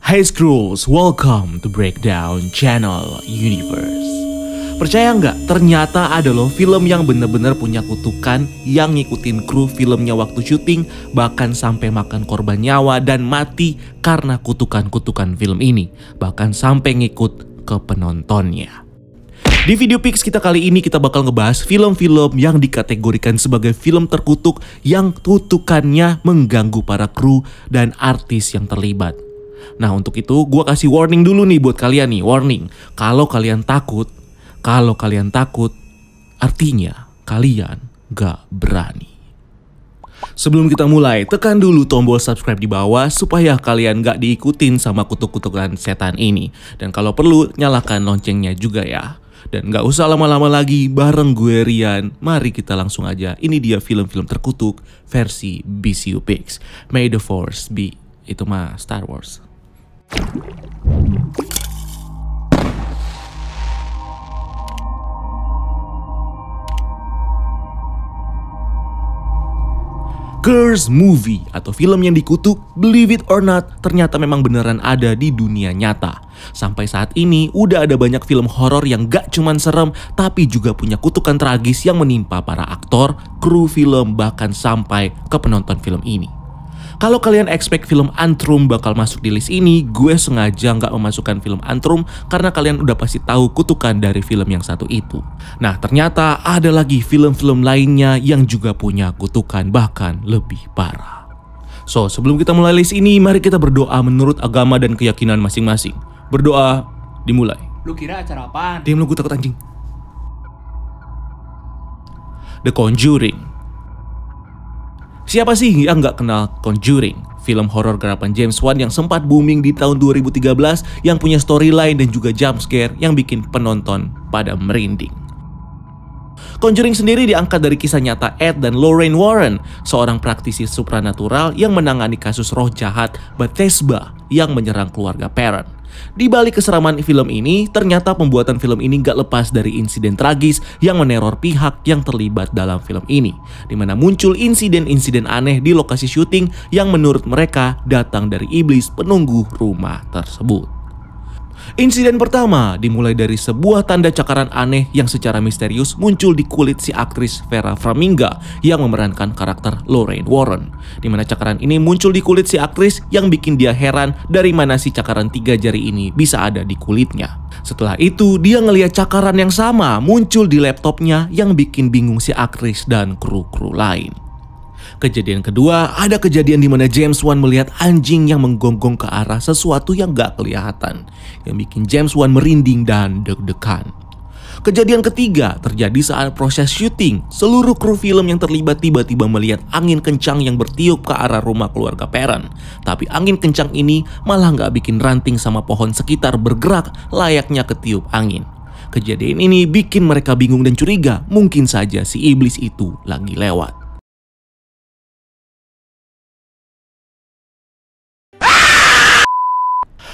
Hey Skrulls, welcome to Breakdown Channel Universe. Percaya nggak, ternyata ada loh film yang bener-bener punya kutukan yang ngikutin kru filmnya waktu syuting, bahkan sampai makan korban nyawa dan mati karena kutukan-kutukan film ini, bahkan sampai ngikut ke penontonnya. Di video Pix kita kali ini kita bakal ngebahas film-film yang dikategorikan sebagai film terkutuk yang kutukannya mengganggu para kru dan artis yang terlibat. Nah, untuk itu gue kasih warning dulu nih buat kalian nih, warning. Kalau kalian takut, artinya kalian gak berani. Sebelum kita mulai, tekan dulu tombol subscribe di bawah supaya kalian gak diikutin sama kutuk-kutukan setan ini. Dan kalau perlu, nyalakan loncengnya juga ya. Dan gak usah lama-lama lagi, bareng gue Rian, mari kita langsung aja. Ini dia film-film terkutuk versi BCU Pix. May the Force be, itu mah Star Wars. Curse Movie atau film yang dikutuk, believe it or not, ternyata memang beneran ada di dunia nyata. Sampai saat ini udah ada banyak film horor yang gak cuman serem, tapi juga punya kutukan tragis yang menimpa para aktor, kru film, bahkan sampai ke penonton film ini. Kalau kalian expect film Antrum bakal masuk di list ini, gue sengaja nggak memasukkan film Antrum karena kalian udah pasti tahu kutukan dari film yang satu itu. Nah, ternyata ada lagi film-film lainnya yang juga punya kutukan bahkan lebih parah. So, sebelum kita mulai list ini, mari kita berdoa menurut agama dan keyakinan masing-masing. Berdoa, dimulai. Lu kira acara apaan? Diam lu, gue takut anjing. The Conjuring. Siapa sih yang nggak kenal Conjuring? Film horor garapan James Wan yang sempat booming di tahun 2013, yang punya storyline dan juga jump scare yang bikin penonton pada merinding. Conjuring sendiri diangkat dari kisah nyata Ed dan Lorraine Warren, seorang praktisi supranatural yang menangani kasus roh jahat Bethesda yang menyerang keluarga Perron. Di balik keseraman film ini, ternyata pembuatan film ini gak lepas dari insiden tragis yang meneror pihak yang terlibat dalam film ini, di mana muncul insiden-insiden aneh di lokasi syuting yang menurut mereka datang dari iblis penunggu rumah tersebut. Insiden pertama dimulai dari sebuah tanda cakaran aneh yang secara misterius muncul di kulit si aktris Vera Farmiga yang memerankan karakter Lorraine Warren, di mana cakaran ini muncul di kulit si aktris yang bikin dia heran dari mana si cakaran 3 jari ini bisa ada di kulitnya. Setelah itu dia ngelihat cakaran yang sama muncul di laptopnya yang bikin bingung si aktris dan kru-kru lain. Kejadian kedua, ada kejadian di mana James Wan melihat anjing yang menggonggong ke arah sesuatu yang gak kelihatan, yang bikin James Wan merinding dan deg-degan. Kejadian ketiga terjadi saat proses syuting. Seluruh kru film yang terlibat tiba-tiba melihat angin kencang yang bertiup ke arah rumah keluarga Perron. Tapi angin kencang ini malah gak bikin ranting sama pohon sekitar bergerak layaknya ketiup angin. Kejadian ini bikin mereka bingung dan curiga, mungkin saja si iblis itu lagi lewat.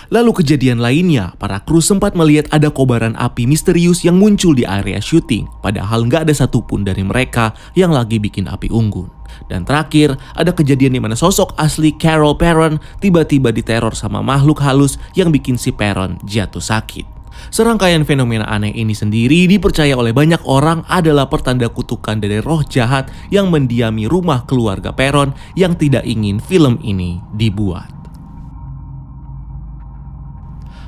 Lalu kejadian lainnya, para kru sempat melihat ada kobaran api misterius yang muncul di area syuting, padahal nggak ada satupun dari mereka yang lagi bikin api unggun. Dan terakhir, ada kejadian di mana sosok asli Carol Perron tiba-tiba diteror sama makhluk halus yang bikin si Perron jatuh sakit. Serangkaian fenomena aneh ini sendiri dipercaya oleh banyak orang adalah pertanda kutukan dari roh jahat yang mendiami rumah keluarga Perron yang tidak ingin film ini dibuat.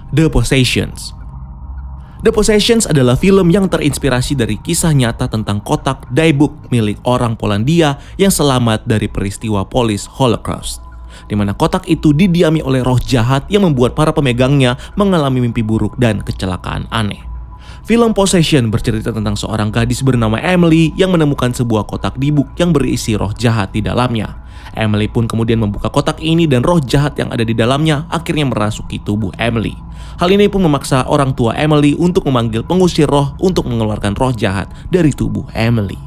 The Possessions. The Possessions adalah film yang terinspirasi dari kisah nyata tentang kotak diebook milik orang Polandia yang selamat dari peristiwa polis Holocaust, di mana kotak itu didiami oleh roh jahat yang membuat para pemegangnya mengalami mimpi buruk dan kecelakaan aneh. Film Possession bercerita tentang seorang gadis bernama Emily yang menemukan sebuah kotak diebook yang berisi roh jahat di dalamnya. Emily pun kemudian membuka kotak ini dan roh jahat yang ada di dalamnya akhirnya merasuki tubuh Emily. Hal ini pun memaksa orang tua Emily untuk memanggil pengusir roh untuk mengeluarkan roh jahat dari tubuh Emily.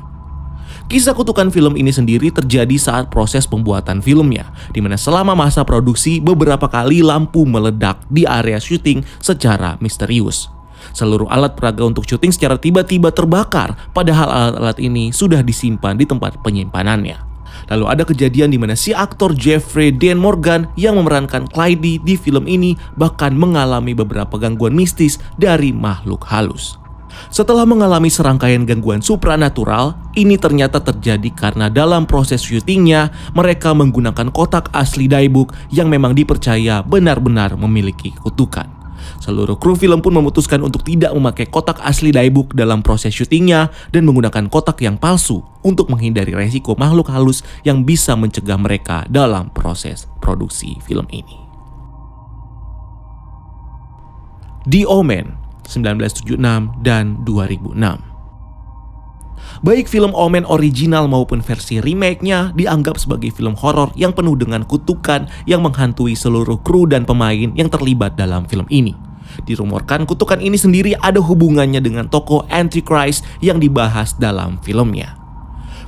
Kisah kutukan film ini sendiri terjadi saat proses pembuatan filmnya, di mana selama masa produksi beberapa kali lampu meledak di area syuting secara misterius. Seluruh alat peraga untuk syuting secara tiba-tiba terbakar, padahal alat-alat ini sudah disimpan di tempat penyimpanannya. Lalu ada kejadian di mana si aktor Jeffrey Dean Morgan yang memerankan Clyde di film ini bahkan mengalami beberapa gangguan mistis dari makhluk halus. Setelah mengalami serangkaian gangguan supranatural, ini ternyata terjadi karena dalam proses syutingnya mereka menggunakan kotak asli Dyebook yang memang dipercaya benar-benar memiliki kutukan. Seluruh kru film pun memutuskan untuk tidak memakai kotak asli Dyebook dalam proses syutingnya dan menggunakan kotak yang palsu untuk menghindari resiko makhluk halus yang bisa mencegah mereka dalam proses produksi film ini. The Omen 1976 dan 2006. Baik film Omen original maupun versi remake-nya dianggap sebagai film horor yang penuh dengan kutukan yang menghantui seluruh kru dan pemain yang terlibat dalam film ini. Dirumorkan kutukan ini sendiri ada hubungannya dengan tokoh Antichrist yang dibahas dalam filmnya.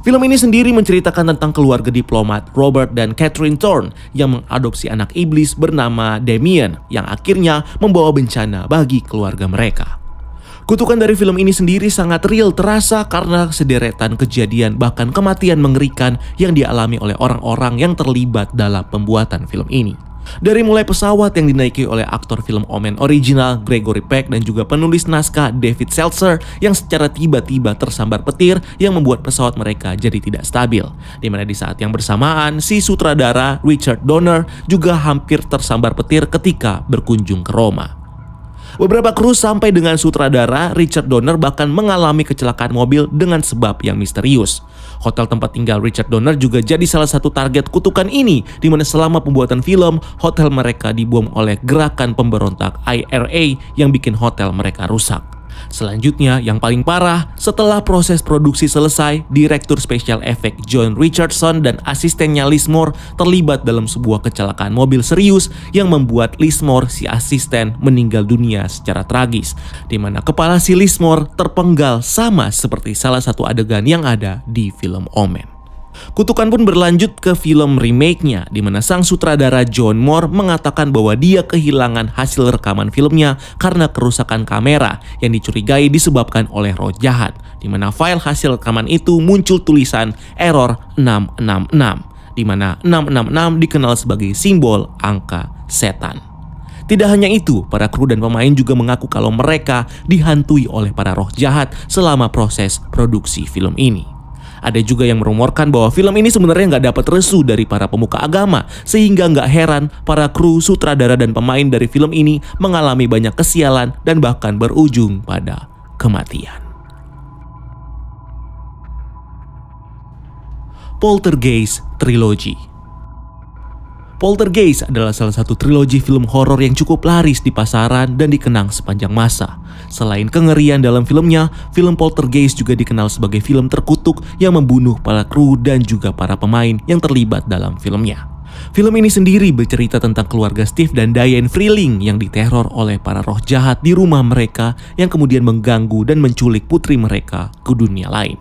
Film ini sendiri menceritakan tentang keluarga diplomat Robert dan Catherine Thorne yang mengadopsi anak iblis bernama Damien yang akhirnya membawa bencana bagi keluarga mereka. Kutukan dari film ini sendiri sangat real terasa karena sederetan kejadian bahkan kematian mengerikan yang dialami oleh orang-orang yang terlibat dalam pembuatan film ini. Dari mulai pesawat yang dinaiki oleh aktor film Omen original Gregory Peck dan juga penulis naskah David Seltzer yang secara tiba-tiba tersambar petir yang membuat pesawat mereka jadi tidak stabil. Dimana di saat yang bersamaan si sutradara Richard Donner juga hampir tersambar petir ketika berkunjung ke Roma. Beberapa kru sampai dengan sutradara Richard Donner bahkan mengalami kecelakaan mobil dengan sebab yang misterius. Hotel tempat tinggal Richard Donner juga jadi salah satu target kutukan ini, di mana selama pembuatan film, hotel mereka dibom oleh gerakan pemberontak IRA yang bikin hotel mereka rusak. Selanjutnya, yang paling parah, setelah proses produksi selesai, direktur special effect John Richardson dan asistennya Lismore terlibat dalam sebuah kecelakaan mobil serius yang membuat Lismore, si asisten, meninggal dunia secara tragis, di mana kepala si Lismore terpenggal sama seperti salah satu adegan yang ada di film Omen. Kutukan pun berlanjut ke film remake-nya, di mana sang sutradara John Moore mengatakan bahwa dia kehilangan hasil rekaman filmnya karena kerusakan kamera yang dicurigai disebabkan oleh roh jahat, di mana file hasil rekaman itu muncul tulisan error 666, di mana 666 dikenal sebagai simbol angka setan. Tidak hanya itu, para kru dan pemain juga mengaku kalau mereka dihantui oleh para roh jahat selama proses produksi film ini. Ada juga yang merumorkan bahwa film ini sebenarnya nggak dapat restu dari para pemuka agama, sehingga nggak heran para kru, sutradara, dan pemain dari film ini mengalami banyak kesialan dan bahkan berujung pada kematian. Poltergeist Trilogy. Poltergeist adalah salah satu trilogi film horor yang cukup laris di pasaran dan dikenang sepanjang masa. Selain kengerian dalam filmnya, film Poltergeist juga dikenal sebagai film terkutuk yang membunuh para kru dan juga para pemain yang terlibat dalam filmnya. Film ini sendiri bercerita tentang keluarga Steve dan Diane Freeling yang diteror oleh para roh jahat di rumah mereka yang kemudian mengganggu dan menculik putri mereka ke dunia lain.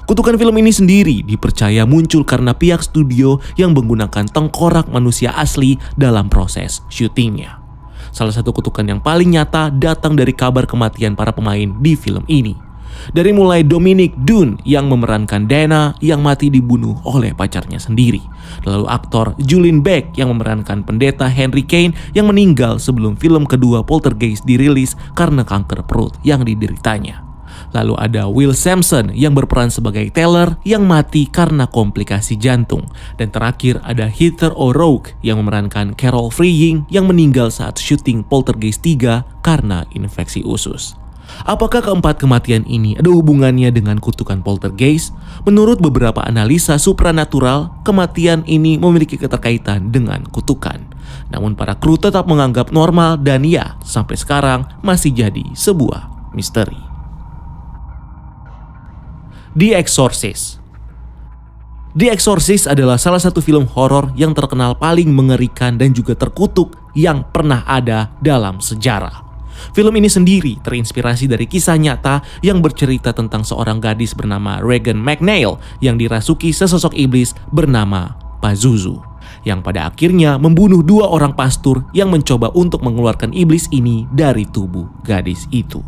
Kutukan film ini sendiri dipercaya muncul karena pihak studio yang menggunakan tengkorak manusia asli dalam proses syutingnya. Salah satu kutukan yang paling nyata datang dari kabar kematian para pemain di film ini. Dari mulai Dominic Dunne yang memerankan Dana yang mati dibunuh oleh pacarnya sendiri. Lalu aktor Julian Beck yang memerankan pendeta Henry Kane yang meninggal sebelum film kedua Poltergeist dirilis karena kanker perut yang dideritanya. Lalu ada Will Sampson yang berperan sebagai Taylor yang mati karena komplikasi jantung. Dan terakhir ada Heather O'Rourke yang memerankan Carol Freeing yang meninggal saat syuting Poltergeist 3 karena infeksi usus. Apakah keempat kematian ini ada hubungannya dengan kutukan Poltergeist? Menurut beberapa analisa supranatural, kematian ini memiliki keterkaitan dengan kutukan. Namun para kru tetap menganggap normal dan ya, sampai sekarang masih jadi sebuah misteri. The Exorcist. The Exorcist adalah salah satu film horor yang terkenal paling mengerikan dan juga terkutuk yang pernah ada dalam sejarah. Film ini sendiri terinspirasi dari kisah nyata yang bercerita tentang seorang gadis bernama Regan McNeil yang dirasuki sesosok iblis bernama Pazuzu, yang pada akhirnya membunuh 2 orang pastor yang mencoba untuk mengeluarkan iblis ini dari tubuh gadis itu.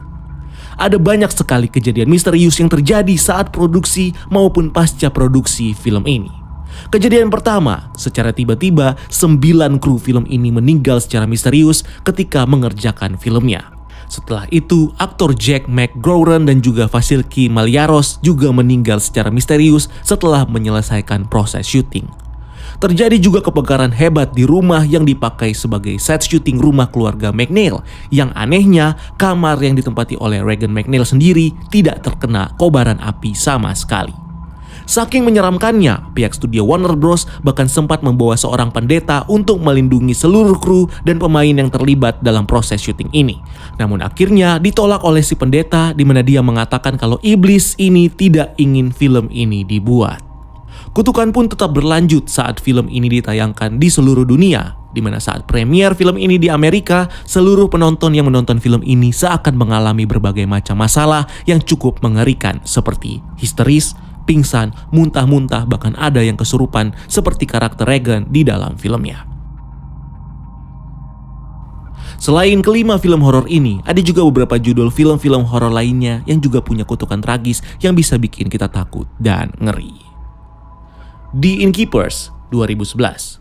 Ada banyak sekali kejadian misterius yang terjadi saat produksi maupun pasca produksi film ini. Kejadian pertama, secara tiba-tiba 9 kru film ini meninggal secara misterius ketika mengerjakan filmnya. Setelah itu, aktor Jack McGowan dan juga Vasiliki Maliaros juga meninggal secara misterius setelah menyelesaikan proses syuting. Terjadi juga kebakaran hebat di rumah yang dipakai sebagai set syuting rumah keluarga McNeil. Yang anehnya, kamar yang ditempati oleh Regan McNeil sendiri tidak terkena kobaran api sama sekali. Saking menyeramkannya, pihak studio Warner Bros bahkan sempat membawa seorang pendeta untuk melindungi seluruh kru dan pemain yang terlibat dalam proses syuting ini. Namun akhirnya ditolak oleh si pendeta, di mana dia mengatakan kalau iblis ini tidak ingin film ini dibuat. Kutukan pun tetap berlanjut saat film ini ditayangkan di seluruh dunia, di mana saat premier film ini di Amerika, seluruh penonton yang menonton film ini seakan mengalami berbagai macam masalah yang cukup mengerikan seperti histeris, pingsan, muntah-muntah, bahkan ada yang kesurupan seperti karakter Regan di dalam filmnya. Selain kelima film horor ini, ada juga beberapa judul film-film horor lainnya yang juga punya kutukan tragis yang bisa bikin kita takut dan ngeri. The Innkeepers 2011.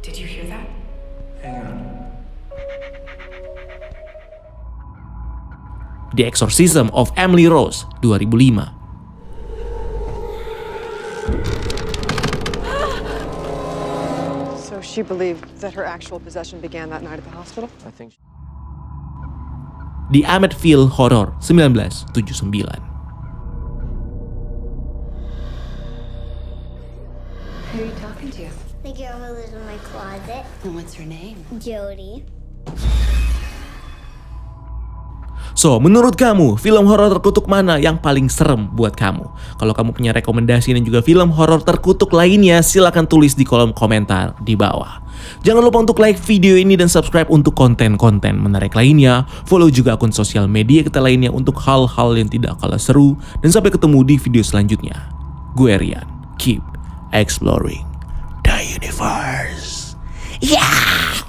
Did you hear that? Hang on. The Exorcism of Emily Rose 2005. So she believed that her actual possession began that night at the hospital? I think. The Amityville Horror 1979. Who are you talking to? The girl who lives in my closet, And what's her name? Jody. So, menurut kamu, film horor terkutuk mana yang paling serem buat kamu? Kalau kamu punya rekomendasi dan juga film horor terkutuk lainnya, silahkan tulis di kolom komentar di bawah. Jangan lupa untuk like video ini dan subscribe untuk konten-konten menarik lainnya. Follow juga akun sosial media kita lainnya untuk hal-hal yang tidak kalah seru. Dan sampai ketemu di video selanjutnya. Gue Rian, keep exploring the universe. Yeah!